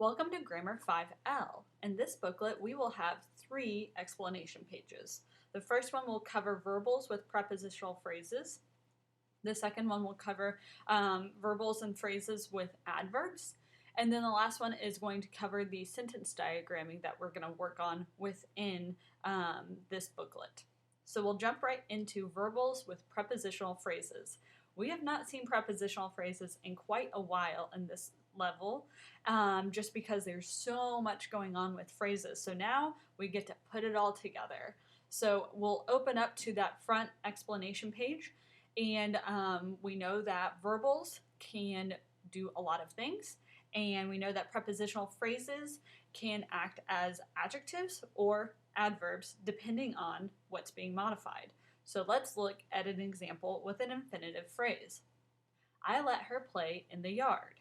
Welcome to Grammar 5L. In this booklet, we will have 3 explanation pages. The first one will cover verbals with prepositional phrases. The second one will cover verbals and phrases with adverbs. And then the last one is going to cover the sentence diagramming that we're going to work on within this booklet. So we'll jump right into verbals with prepositional phrases. We have not seen prepositional phrases in quite a while in this level, just because there's so much going on with phrases. So now we get to put it all together. So we'll open up to that front explanation page, and we know that verbals can do a lot of things, and we know that prepositional phrases can act as adjectives or adverbs depending on what's being modified. So let's look at an example with an infinitive phrase. I let her play in the yard.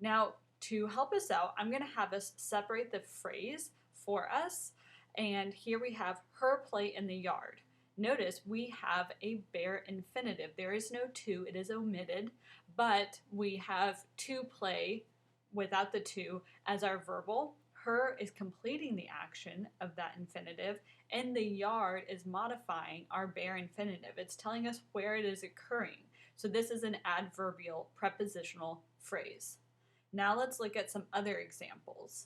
Now, to help us out, I'm going to have us separate the phrase for us, and here we have her play in the yard. Notice we have a bare infinitive. There is no to, it is omitted, but we have to play without the to as our verbal. Her is completing the action of that infinitive, and the yard is modifying our bare infinitive. It's telling us where it is occurring. So this is an adverbial prepositional phrase. Now let's look at some other examples.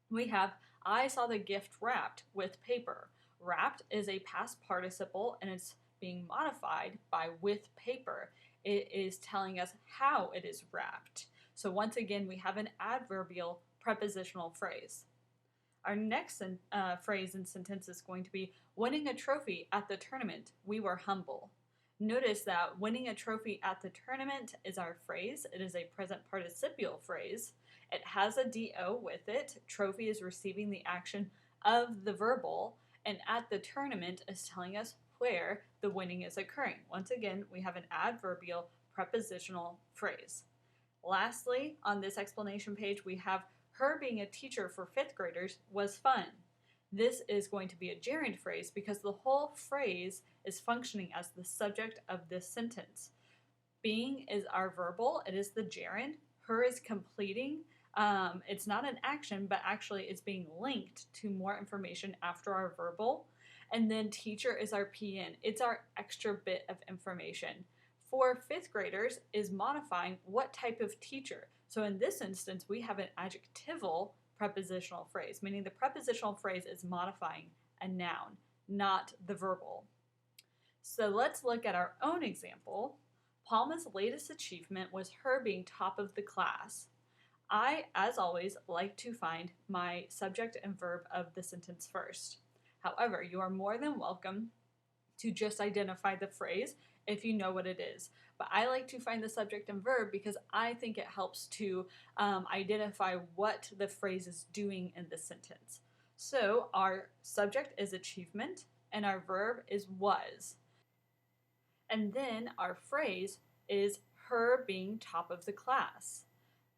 We have, I saw the gift wrapped with paper. Wrapped is a past participle, and it's being modified by with paper. It is telling us how it is wrapped. So once again, we have an adverbial prepositional phrase. Our next phrase and sentence is going to be, winning a trophy at the tournament, we were humble. Notice that winning a trophy at the tournament is our phrase. It is a present participial phrase. It has a do with it. Trophy is receiving the action of the verbal, and at the tournament is telling us where the winning is occurring. Once again, we have an adverbial prepositional phrase. Lastly, on this explanation page, we have her being a teacher for 5th graders was fun. This is going to be a gerund phrase because the whole phrase is functioning as the subject of this sentence. Being is our verbal, it is the gerund. Her is completing. It's not an action, but actually it's being linked to more information after our verbal. And then teacher is our PN. It's our extra bit of information. For 5th graders is modifying what type of teacher. So in this instance, we have an adjectival prepositional phrase, meaning the prepositional phrase is modifying a noun, not the verbal. So let's look at our own example. Palma's latest achievement was her being top of the class. I, as always, like to find my subject and verb of the sentence first. However, you are more than welcome to just identify the phrase if you know what it is. But I like to find the subject and verb because I think it helps to identify what the phrase is doing in the sentence. So our subject is achievement and our verb is was. And then our phrase is her being top of the class.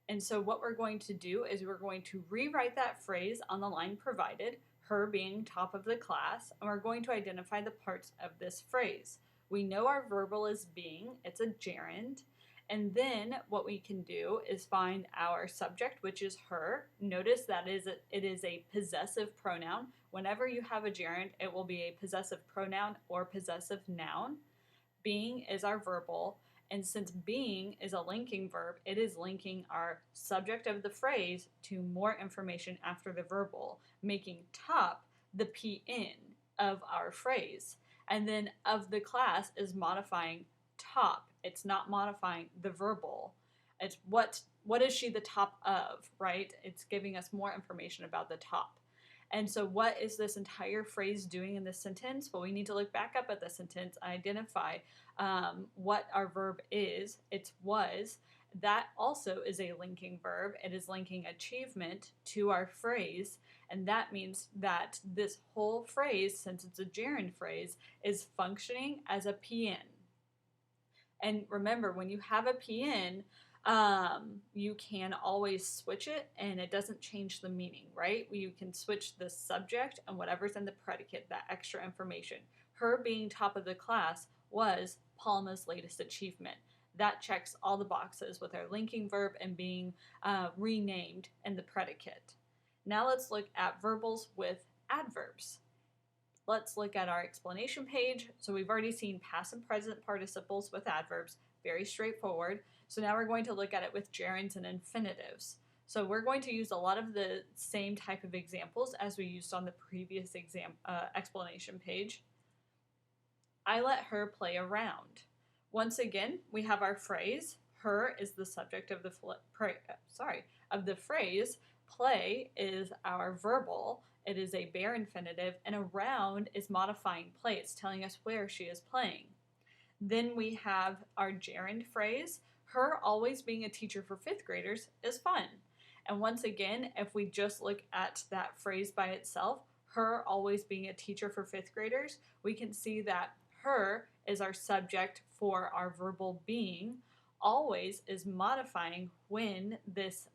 And so what we're going to do is we're going to rewrite that phrase on the line provided, her being top of the class, and we're going to identify the parts of this phrase. We know our verbal is being, it's a gerund, and then what we can do is find our subject, which is her. Notice that it is a possessive pronoun. Whenever you have a gerund, it will be a possessive pronoun or possessive noun. Being is our verbal, and since being is a linking verb, it is linking our subject of the phrase to more information after the verbal, making top the PN of our phrase. And then of the class is modifying top. It's not modifying the verbal. It's what is she the top of, right? It's giving us more information about the top. And so what is this entire phrase doing in this sentence? Well, we need to look back up at the sentence and identify what our verb is. It's was. That also is a linking verb. It is linking achievement to our phrase, and that means that this whole phrase, since it's a gerund phrase, is functioning as a PN. And remember, when you have a PN, you can always switch it and it doesn't change the meaning, right? You can switch the subject and whatever's in the predicate, that extra information. Her being top of the class was Palma's latest achievement. that checks all the boxes with our linking verb and being renamed in the predicate. Now let's look at verbals with adverbs. Let's look at our explanation page. So we've already seen past and present participles with adverbs, very straightforward. So now we're going to look at it with gerunds and infinitives. So we're going to use a lot of the same type of examples as we used on the previous explanation page. I let her play around. Once again, we have our phrase. Her is the subject of the phrase. Play is our verbal. It is a bare infinitive, and around is modifying play. It's telling us where she is playing. Then we have our gerund phrase. Her always being a teacher for fifth graders is fun. And once again, if we just look at that phrase by itself, her always being a teacher for fifth graders, we can see that her is our subject for our verbal being. Always is modifying when this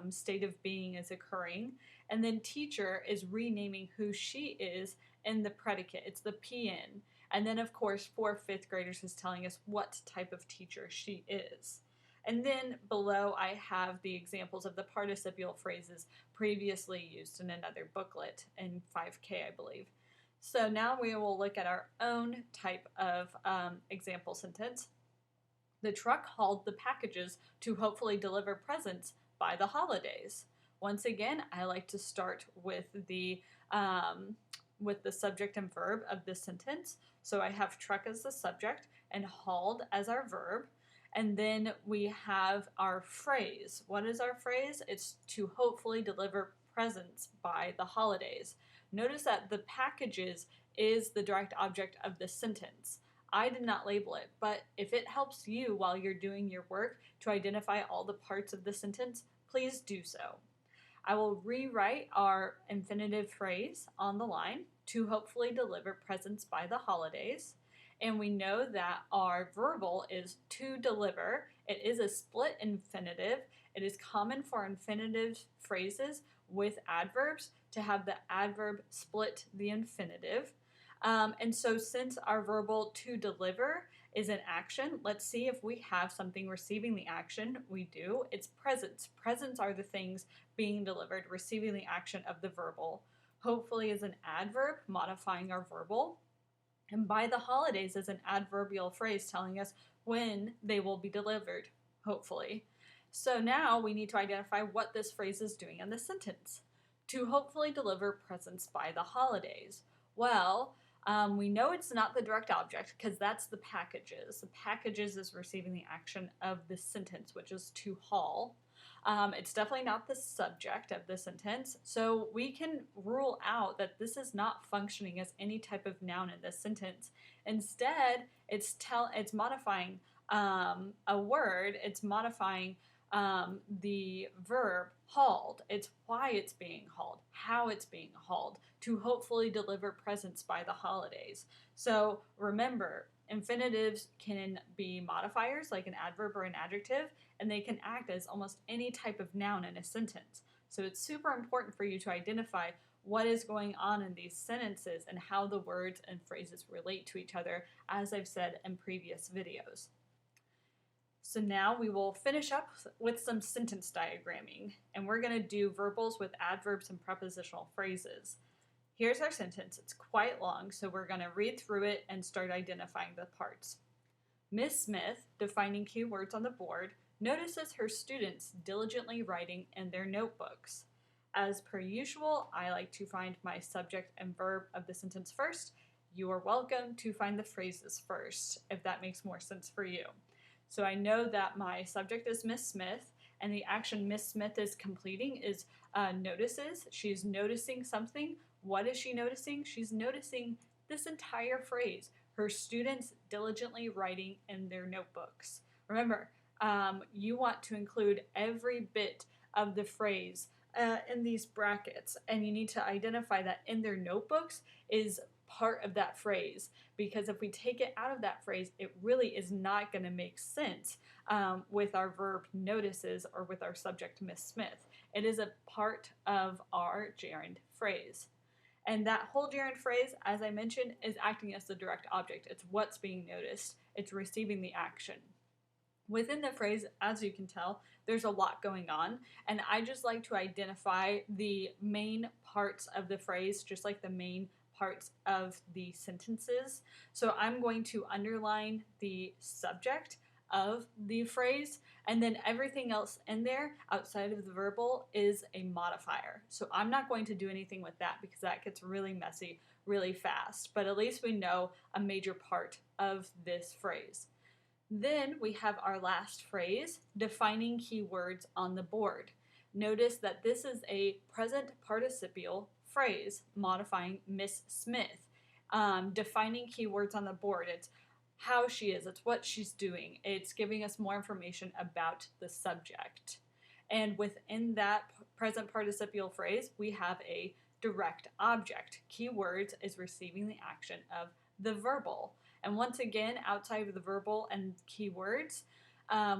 state of being is occurring. And then teacher is renaming who she is in the predicate. It's the PN. And then, of course, for fifth graders is telling us what type of teacher she is. And then below I have the examples of the participial phrases previously used in another booklet in 5K, I believe. So now we will look at our own type of example sentence. The truck hauled the packages to hopefully deliver presents by the holidays. Once again, I like to start with the subject and verb of this sentence. So I have truck as the subject and hauled as our verb. And then we have our phrase. What is our phrase? It's to hopefully deliver presents by the holidays. Notice that the packages is the direct object of the sentence. I did not label it, but if it helps you while you're doing your work to identify all the parts of the sentence, please do so. I will rewrite our infinitive phrase on the line, to hopefully deliver presents by the holidays. And we know that our verbal is to deliver. It is a split infinitive. It is common for infinitive phrases with adverbs to have the adverb split the infinitive. And so since our verbal to deliver is an action, let's see if we have something receiving the action. We do. It's presents. Presents are the things being delivered, receiving the action of the verbal. Hopefully is an adverb modifying our verbal. And by the holidays is an adverbial phrase telling us when they will be delivered, hopefully. So now we need to identify what this phrase is doing in the sentence. To hopefully deliver presents by the holidays. Well, we know it's not the direct object because that's the packages. The packages is receiving the action of the sentence, which is to haul. It's definitely not the subject of the sentence, so we can rule out that this is not functioning as any type of noun in this sentence. Instead, it's modifying a word. It's modifying the verb hauled. It's why it's being hauled, how it's being hauled, to hopefully deliver presents by the holidays. So remember, infinitives can be modifiers like an adverb or an adjective, and they can act as almost any type of noun in a sentence. So it's super important for you to identify what is going on in these sentences and how the words and phrases relate to each other, as I've said in previous videos. So now we will finish up with some sentence diagramming, and we're going to do verbals with adverbs and prepositional phrases. Here's our sentence. It's quite long, so we're going to read through it and start identifying the parts. Miss Smith, defining key words on the board, notices her students diligently writing in their notebooks. As per usual, I like to find my subject and verb of the sentence first. You are welcome to find the phrases first, if that makes more sense for you. So I know that my subject is Miss Smith, and the action Miss Smith is completing is notices. She's noticing something. What is she noticing? She's noticing this entire phrase, her students diligently writing in their notebooks. Remember, you want to include every bit of the phrase in these brackets, and you need to identify that in their notebooks is part of that phrase, because if we take it out of that phrase, it really is not going to make sense with our verb notices or with our subject Miss Smith. It is a part of our gerund phrase. And that whole gerund phrase, as I mentioned, is acting as the direct object. It's what's being noticed. It's receiving the action. Within the phrase, as you can tell, there's a lot going on, and I just like to identify the main parts of the phrase, just like the main parts of the sentences. So I'm going to underline the subject of the phrase, and then everything else in there outside of the verbal is a modifier. So I'm not going to do anything with that because that gets really messy really fast, but at least we know a major part of this phrase. Then we have our last phrase, defining keywords on the board. Notice that this is a present participial phrase, modifying Miss Smith. Defining keywords on the board. It's how she is, it's what she's doing. It's giving us more information about the subject. And within that present participial phrase, we have a direct object. Keywords is receiving the action of the verbal. And once again, outside of the verbal and keywords,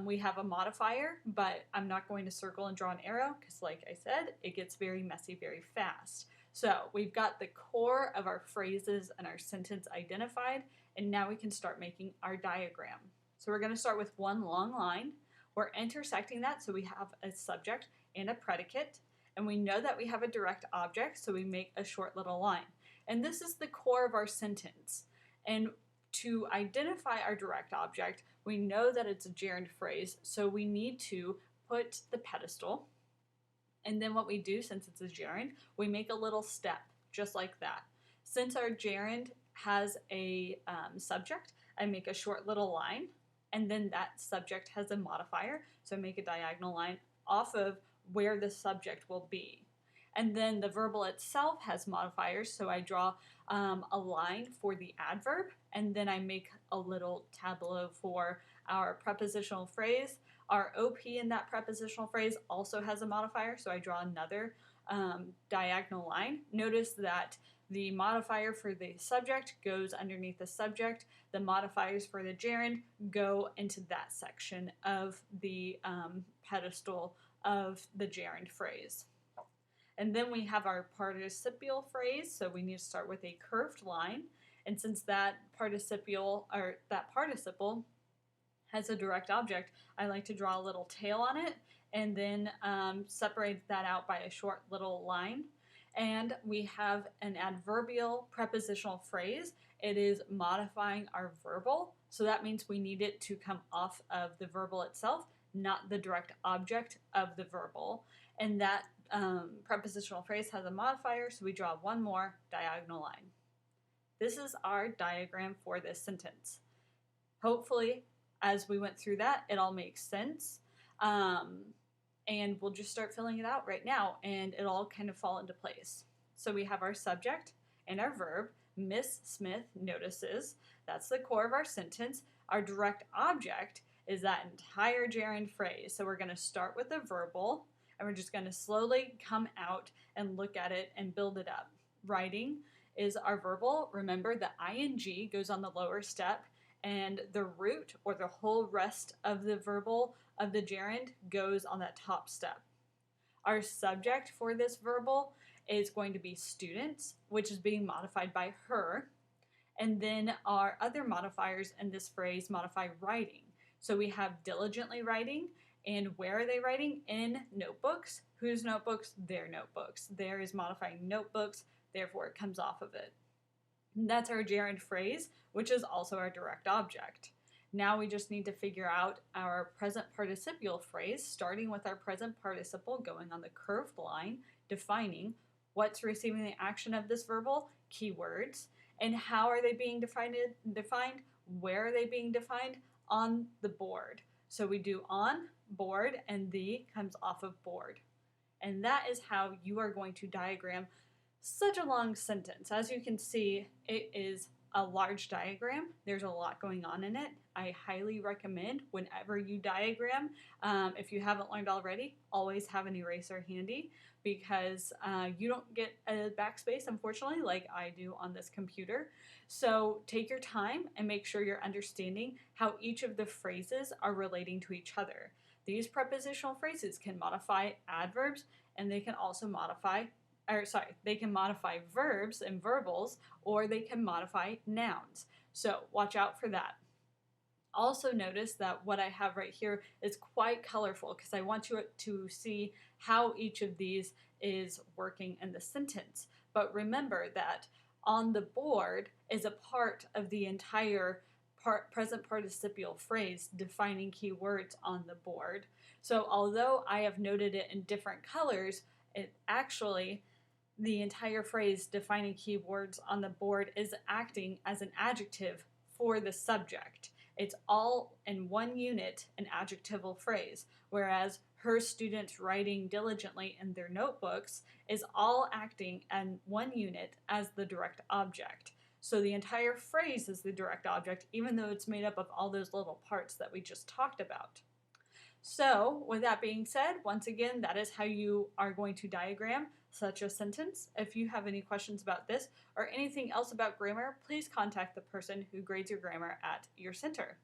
we have a modifier, but I'm not going to circle and draw an arrow because, like I said, it gets very messy very fast. So we've got the core of our phrases and our sentence identified, and now we can start making our diagram. So we're going to start with one long line. We're intersecting that, so we have a subject and a predicate, and we know that we have a direct object, so we make a short little line. And this is the core of our sentence. And to identify our direct object, we know that it's a gerund phrase, so we need to put the pedestal, and then what we do, since it's a gerund, we make a little step, just like that. Since our gerund has a subject, I make a short little line, and then that subject has a modifier, so I make a diagonal line off of where the subject will be. And then the verbal itself has modifiers, so I draw a line for the adverb, and then I make a little tableau for our prepositional phrase. Our OP in that prepositional phrase also has a modifier, so I draw another diagonal line. Notice that the modifier for the subject goes underneath the subject. The modifiers for the gerund go into that section of the pedestal of the gerund phrase. And then we have our participial phrase, so we need to start with a curved line. And since that participle has a direct object, I like to draw a little tail on it and then separate that out by a short little line. And we have an adverbial prepositional phrase. It is modifying our verbal, so that means we need it to come off of the verbal itself, not the direct object of the verbal. And that prepositional phrase has a modifier, so we draw one more diagonal line. This is our diagram for this sentence. Hopefully, as we went through that, it all makes sense. And we'll just start filling it out right now, and it'll all kind of fall into place. So we have our subject and our verb. Miss Smith notices. That's the core of our sentence. Our direct object is that entire gerund phrase. So we're going to start with the verbal, and we're just going to slowly come out and look at it and build it up. Writing is our verbal. Remember, the ing goes on the lower step, and the root, or the whole rest of the verbal of the gerund, goes on that top step. Our subject for this verbal is going to be students, which is being modified by her. And then our other modifiers in this phrase modify writing. So we have diligently writing, and where are they writing? In notebooks. Whose notebooks? Their notebooks. There is modifying notebooks, therefore it comes off of it. And that's our gerund phrase, which is also our direct object. Now we just need to figure out our present participial phrase, starting with our present participle going on the curved line, defining what's receiving the action of this verbal, keywords, and how are they being defined, where are they being defined? On the board. So we do on, board, and the comes off of board. And that is how you are going to diagram such a long sentence. As you can see, it is a large diagram. There's a lot going on in it. I highly recommend whenever you diagram, if you haven't learned already, always have an eraser handy, because you don't get a backspace, unfortunately, like I do on this computer. So take your time and make sure you're understanding how each of the phrases are relating to each other. These prepositional phrases can modify adverbs, and they can also modify they can modify verbs and verbals, or they can modify nouns. So watch out for that. Also notice that what I have right here is quite colorful because I want you to see how each of these is working in the sentence. But remember that on the board is a part of the entire present participial phrase defining key words on the board. So although I have noted it in different colors, it actually, the entire phrase defining key words on the board is acting as an adjective for the subject. It's all in one unit, an adjectival phrase, whereas her students writing diligently in their notebooks is all acting in one unit as the direct object. So the entire phrase is the direct object, even though it's made up of all those little parts that we just talked about. So, with that being said, once again, that is how you are going to diagram such a sentence. If you have any questions about this or anything else about grammar, please contact the person who grades your grammar at your center.